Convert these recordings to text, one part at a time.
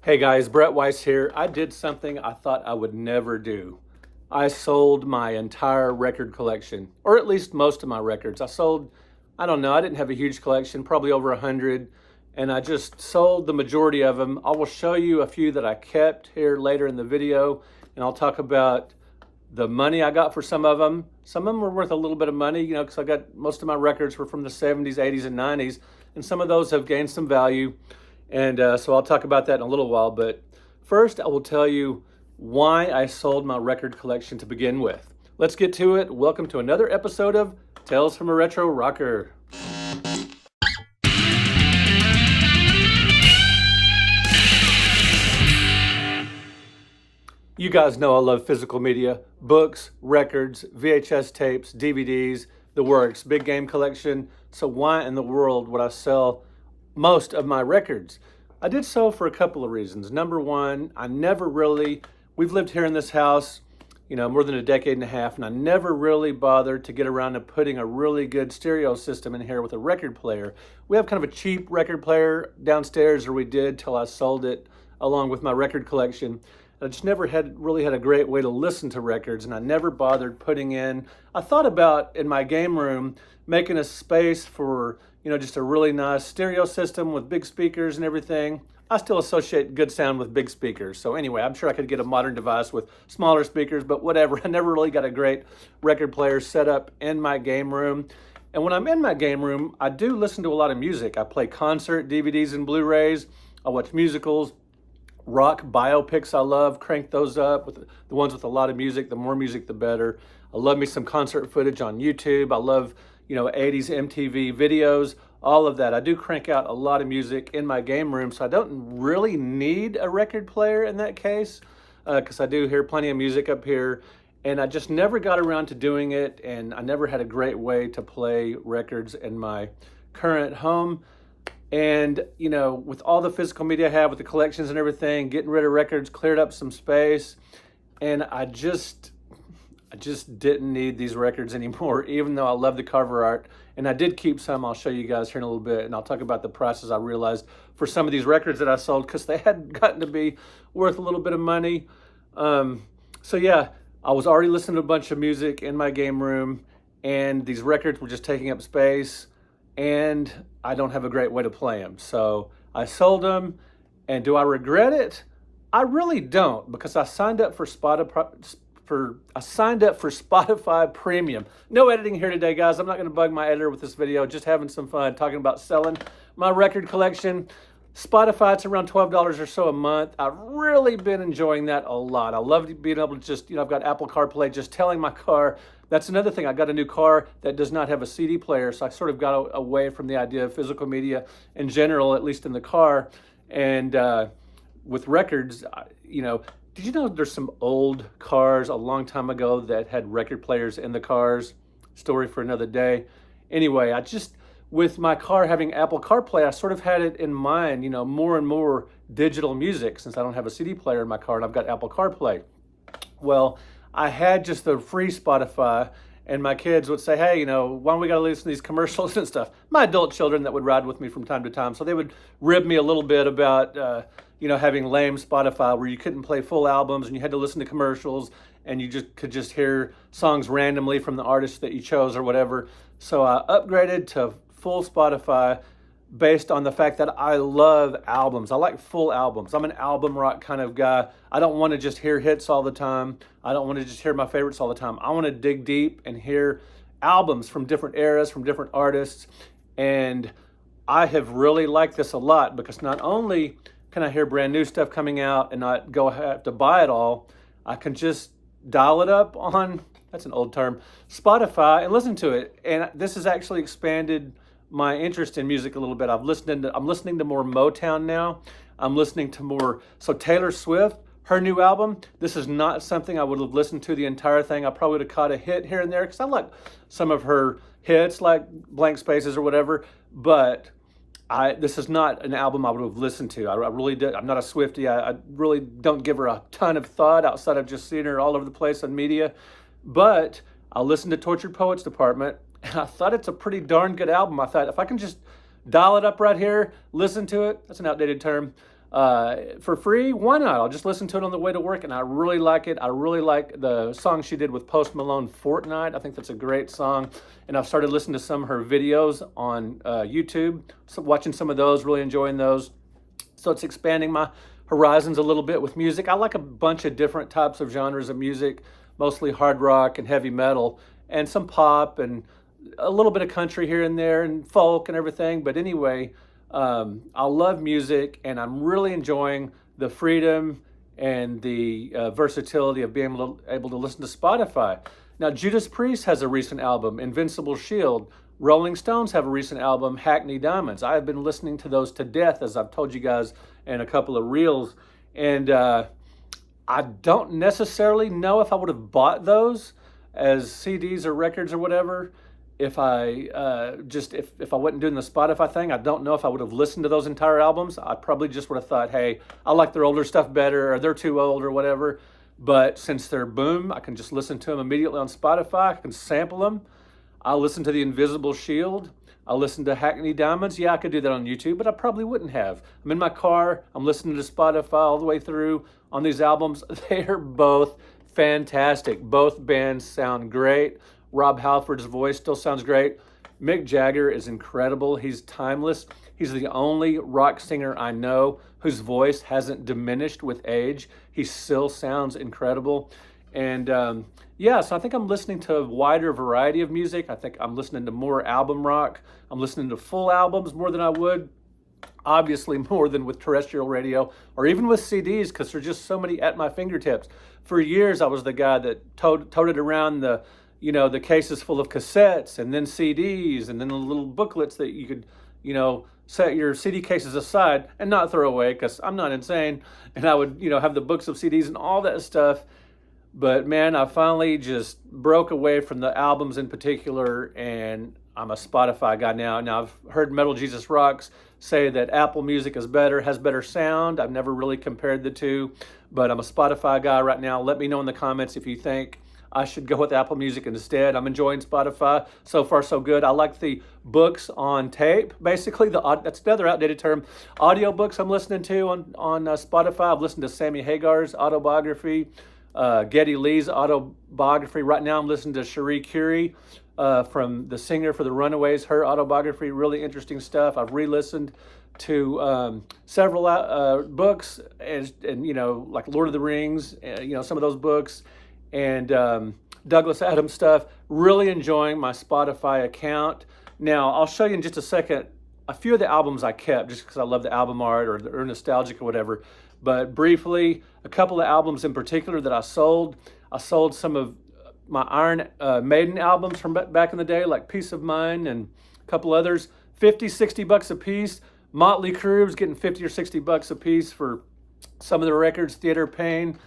Hey guys, Brett Weiss here. I did something I thought I would never do. I sold my entire record collection, or at least most of my records. I don't know, I didn't have a huge collection, probably over 100, and I just sold the majority of them. I will show you a few that I kept here later in the video, and I'll talk about the money I got for some of them. Some of them were worth a little bit of money, because I got most of my records were from the 70s, 80s, and 90s, and some of those have gained some value. And so I'll talk about that in a little while. But first, I will tell you why I sold my record collection to begin with. Let's get to it. Welcome to another episode of Tales from a Retro Rocker. You guys know I love physical media, books, records, VHS tapes, DVDs, the works, big game collection. So why in the world would I sell most of my records? I did so for a couple of reasons. Number one, we've lived here in this house, more than a decade and a half, and I never really bothered to get around to putting a really good stereo system in here with a record player. We have kind of a cheap record player downstairs, or we did till I sold it along with my record collection. I just never really had a great way to listen to records, and I never bothered I thought about in my game room making a space for just a really nice stereo system with big speakers and everything. I still associate good sound with big speakers. So anyway, I'm sure I could get a modern device with smaller speakers, but whatever. I never really got a great record player set up in my game room. And when I'm in my game room, I do listen to a lot of music. I play concert DVDs and Blu-rays. I watch musicals, rock biopics I love, crank those up with the ones with a lot of music. The more music, the better. I love me some concert footage on YouTube. I love 80s MTV videos, all of that. I do crank out a lot of music in my game room, so I don't really need a record player in that case, because I do hear plenty of music up here, and I just never got around to doing it, and I never had a great way to play records in my current home. And, with all the physical media I have, with the collections and everything, getting rid of records cleared up some space, and I just didn't need these records anymore, even though I love the cover art. And I did keep some. I'll show you guys here in a little bit, and I'll talk about the prices I realized for some of these records that I sold, because they had gotten to be worth a little bit of money. So yeah, I was already listening to a bunch of music in my game room, and these records were just taking up space, and I don't have a great way to play them. So I sold them, and do I regret it? I really don't, because I signed up for Spotify Premium. No editing here today, guys. I'm not going to bug my editor with this video. Just having some fun talking about selling my record collection. Spotify, it's around $12 or so a month. I've really been enjoying that a lot. I love being able to just, I've got Apple CarPlay, just telling my car. That's another thing. I got a new car that does not have a CD player, so I sort of got away from the idea of physical media in general, at least in the car. And with records, did you know there's some old cars a long time ago that had record players in the cars? Story for another day. Anyway, with my car having Apple CarPlay, I sort of had it in mind, more and more digital music, since I don't have a CD player in my car and I've got Apple CarPlay. Well, I had just the free Spotify, and my kids would say, hey, why don't we got to listen to these commercials and stuff? My adult children that would ride with me from time to time, so they would rib me a little bit about, having lame Spotify where you couldn't play full albums and you had to listen to commercials, and you could just hear songs randomly from the artist that you chose or whatever. So I upgraded to full Spotify based on the fact that I love albums. I like full albums. I'm an album rock kind of guy. I don't want to just hear hits all the time. I don't want to just hear my favorites all the time. I want to dig deep and hear albums from different eras, from different artists. And I have really liked this a lot, because not only can I hear brand new stuff coming out and not have to buy it all, I can just dial it up on, that's an old term, Spotify, and listen to it. And this has actually expanded my interest in music a little bit. I'm listening to more Motown now. I'm listening to more, so Taylor Swift, her new album, this is not something I would have listened to the entire thing. I probably would have caught a hit here and there, because I like some of her hits, like Blank Spaces or whatever, but this is not an album I would have listened to. I really did. I'm not a Swiftie. I really don't give her a ton of thought outside of just seeing her all over the place on media. But I listened to Tortured Poets Department, and I thought it's a pretty darn good album. I thought if I can just dial it up right here, listen to it, that's an outdated term, for free, why not? I'll just listen to it on the way to work, and I really like it. I really like the song she did with Post Malone, Fortnite. I think that's a great song, and I've started listening to some of her videos on YouTube, so watching some of those, really enjoying those. So it's expanding my horizons a little bit with music. I like a bunch of different types of genres of music, mostly hard rock and heavy metal, and some pop, and a little bit of country here and there, and folk and everything. But anyway, I love music, and I'm really enjoying the freedom and the versatility of being able to listen to Spotify. Now, Judas Priest has a recent album, Invincible Shield. Rolling Stones have a recent album, Hackney Diamonds. I have been listening to those to death, as I've told you guys in a couple of reels. And I don't necessarily know if I would have bought those as CDs or records or whatever. If I if I wasn't doing the Spotify thing, I don't know if I would have listened to those entire albums. I probably just would have thought, hey, I like their older stuff better, or they're too old or whatever. But since they're boom, I can just listen to them immediately on Spotify. I can sample them. I'll listen to the Invisible Shield. I'll listen to Hackney Diamonds. Yeah, I could do that on YouTube, but I probably wouldn't have. I'm in my car. I'm listening to Spotify all the way through on these albums. They are both fantastic. Both bands sound great. Rob Halford's voice still sounds great. Mick Jagger is incredible. He's timeless. He's the only rock singer I know whose voice hasn't diminished with age. He still sounds incredible. And yeah, so I think I'm listening to a wider variety of music. I think I'm listening to more album rock. I'm listening to full albums more than I would, obviously more than with terrestrial radio or even with CDs, because there's just so many at my fingertips. For years, I was the guy that toted around the cases full of cassettes and then CDs and then the little booklets that you could, set your CD cases aside and not throw away, because I'm not insane. And I would, have the books of CDs and all that stuff. But man, I finally just broke away from the albums in particular, and I'm a Spotify guy now. Now, I've heard Metal Jesus Rocks say that Apple Music is better, has better sound. I've never really compared the two, but I'm a Spotify guy right now. Let me know in the comments if you think I should go with Apple Music instead. I'm enjoying Spotify. So far, so good. I like the books on tape. Basically, that's another outdated term. Audiobooks I'm listening to on Spotify. I've listened to Sammy Hagar's autobiography, Geddy Lee's autobiography. Right now, I'm listening to Cherie Currie, from the singer for the Runaways, her autobiography. Really interesting stuff. I've re-listened to several books, and like Lord of the Rings, some of those books, and Douglas Adams stuff. Really enjoying my Spotify account. Now, I'll show you in just a second a few of the albums I kept just because I love the album art or nostalgic or whatever. But briefly, a couple of albums in particular that I sold. I sold some of my Iron Maiden albums from back in the day, like Peace of Mind and a couple others. 50, 60 bucks a piece. Motley Crue's getting 50 or 60 bucks a piece for some of the records. Theater Pain,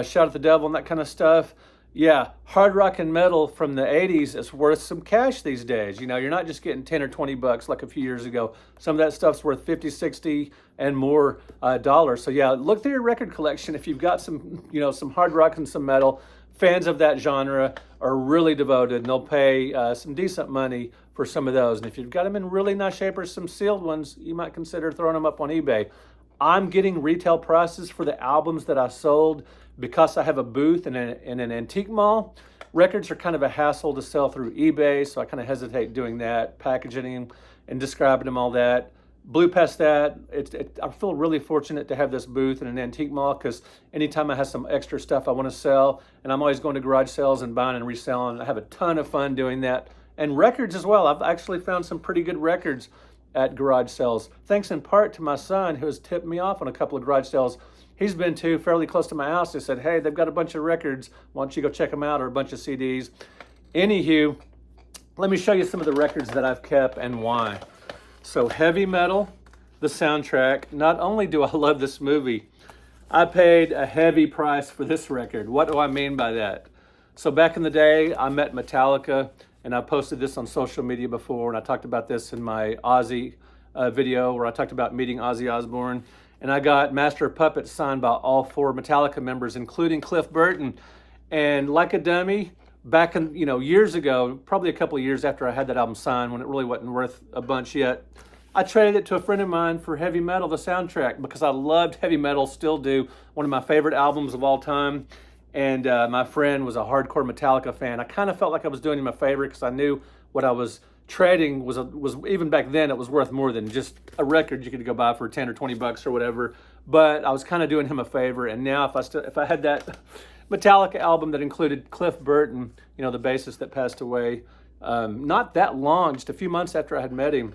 Shout at the Devil, and that kind of stuff. Yeah, hard rock and metal from the 80s is worth some cash these days. You're not just getting 10 or 20 bucks like a few years ago. Some of that stuff's worth 50, 60 and more dollars. So yeah, look through your record collection. If you've got some, some hard rock and some metal, fans of that genre are really devoted, and they'll pay some decent money for some of those. And if you've got them in really nice shape or some sealed ones, you might consider throwing them up on eBay. I'm getting retail prices for the albums that I sold because I have a booth in an antique mall. Records are kind of a hassle to sell through eBay, so I kind of hesitate doing that, packaging and describing them, all that. Blew past that. I feel really fortunate to have this booth in an antique mall, because anytime I have some extra stuff I want to sell, and I'm always going to garage sales and buying and reselling, I have a ton of fun doing that. And records as well. I've actually found some pretty good records at garage sales, thanks in part to my son, who has tipped me off on a couple of garage sales he's been to fairly close to my house. They said, hey, they've got a bunch of records. Why don't you go check them out, or a bunch of CDs. Anywho, let me show you some of the records that I've kept and why. So heavy metal, the soundtrack. Not only do I love this movie, I paid a heavy price for this record. What do I mean by that? So back in the day, I met Metallica, and I posted this on social media before, and I talked about this in my Ozzy video where I talked about meeting Ozzy Osbourne. And I got Master of Puppets signed by all 4 Metallica members, including Cliff Burton. And like a dummy, back in, years ago, probably a couple of years after I had that album signed, when it really wasn't worth a bunch yet, I traded it to a friend of mine for Heavy Metal, the soundtrack, because I loved heavy metal, still do. One of my favorite albums of all time. And my friend was a hardcore Metallica fan. I kind of felt like I was doing him a favor because I knew what I was trading was even back then, it was worth more than just a record you could go buy for 10 or 20 bucks or whatever. But I was kind of doing him a favor. And now if I had that Metallica album that included Cliff Burton, you know, the bassist that passed away, not that long, just a few months after I had met him,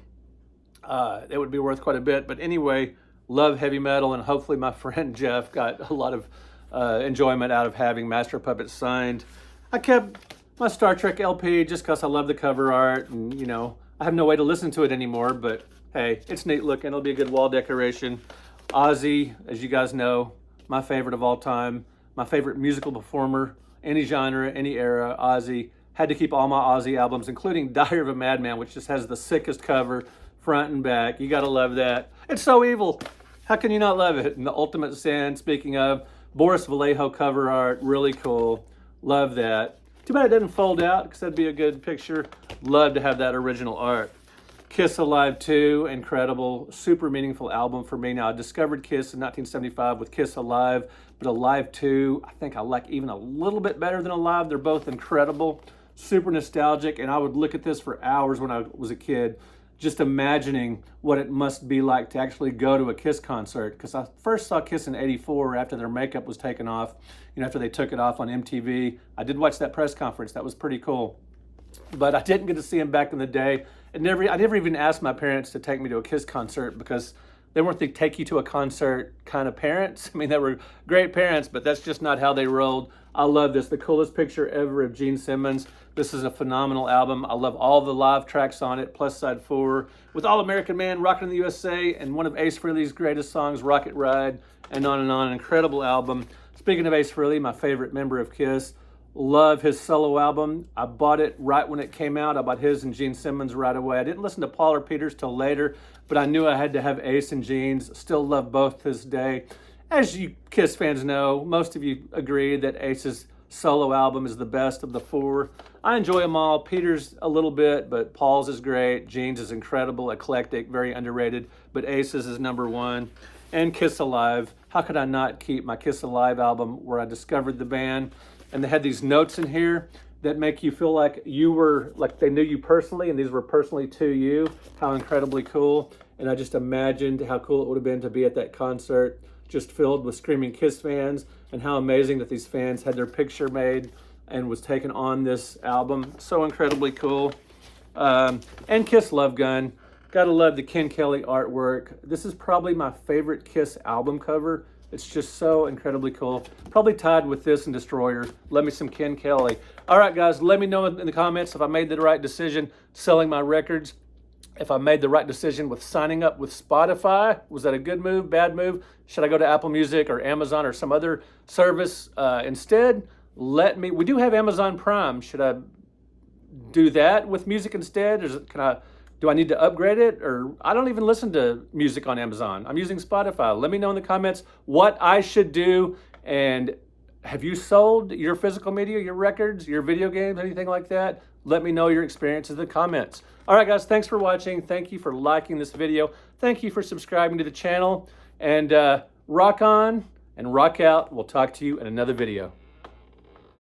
it would be worth quite a bit. But anyway, love heavy metal, and hopefully my friend Jeff got a lot of enjoyment out of having Master Puppets signed. I kept my Star Trek LP just because I love the cover art, and you know, I have no way to listen to it anymore, but hey, it's neat looking. It'll be a good wall decoration. Ozzy, as you guys know, my favorite of all time, my favorite musical performer, any genre, any era. Ozzy. Had to keep all my Ozzy albums, including Diary of a Madman, which just has the sickest cover, front and back. You gotta love that. It's so evil. How can you not love it? And The Ultimate Sin, speaking of, Boris Vallejo cover art, really cool. Love that. Too bad it doesn't fold out, because that'd be a good picture. Love to have that original art. Kiss Alive 2, incredible, super meaningful album for me. Now, I discovered Kiss in 1975 with Kiss Alive, but Alive 2, I think I like even a little bit better than Alive. They're both incredible, super nostalgic, and I would look at this for hours when I was a kid, just imagining what it must be like to actually go to a Kiss concert. Because I first saw Kiss in '84 after their makeup was taken off, you know, after they took it off on MTV. I did watch that press conference. That was pretty cool. But I didn't get to see them back in the day. I never even asked my parents to take me to a Kiss concert because they weren't the take you to a concert kind of parents. I mean, they were great parents, but that's just not how they rolled. I love this. The coolest picture ever of Gene Simmons. This is a phenomenal album. I love all the live tracks on it, plus side 4, with All American Man, Rockin' in the USA, and one of Ace Frehley's greatest songs, Rocket Ride, and on and on. An incredible album. Speaking of Ace Frehley, my favorite member of Kiss, love his solo album. I bought it right when it came out. I bought his and Gene Simmons right away. I didn't listen to Paul or Peter's till later, but I knew I had to have Ace and Gene's. Still love both to this day. As you Kiss fans know, most of you agree that Ace's solo album is the best of the 4. I enjoy them all. Peter's a little bit, but Paul's is great. Gene's is incredible, eclectic, very underrated, but Ace's is number 1. And Kiss Alive. How could I not keep my Kiss Alive album where I discovered the band? And they had these notes in here that make you feel like you were, like they knew you personally, and these were personally to you. How incredibly cool. And I just imagined how cool it would have been to be at that concert, just filled with screaming Kiss fans, and how amazing that these fans had their picture made and was taken on this album. So incredibly cool. And Kiss Love Gun. Gotta love the Ken Kelly artwork. This is probably my favorite Kiss album cover. It's just so incredibly cool. Probably tied with this and Destroyer. Love me some Ken Kelly. All right, guys, let me know in the comments if I made the right decision selling my records. If I made the right decision with signing up with Spotify. Was that a good move, bad move? Should I go to Apple Music or Amazon or some other service instead? We do have Amazon Prime. Should I do that with music instead? Do I need to upgrade it? Or I don't even listen to music on Amazon. I'm using Spotify. Let me know in the comments what I should do. And have you sold your physical media, your records, your video games, anything like that? Let me know your experiences in the comments. All right, guys, thanks for watching. Thank you for liking this video. Thank you for subscribing to the channel. And rock on and rock out. We'll talk to you in another video.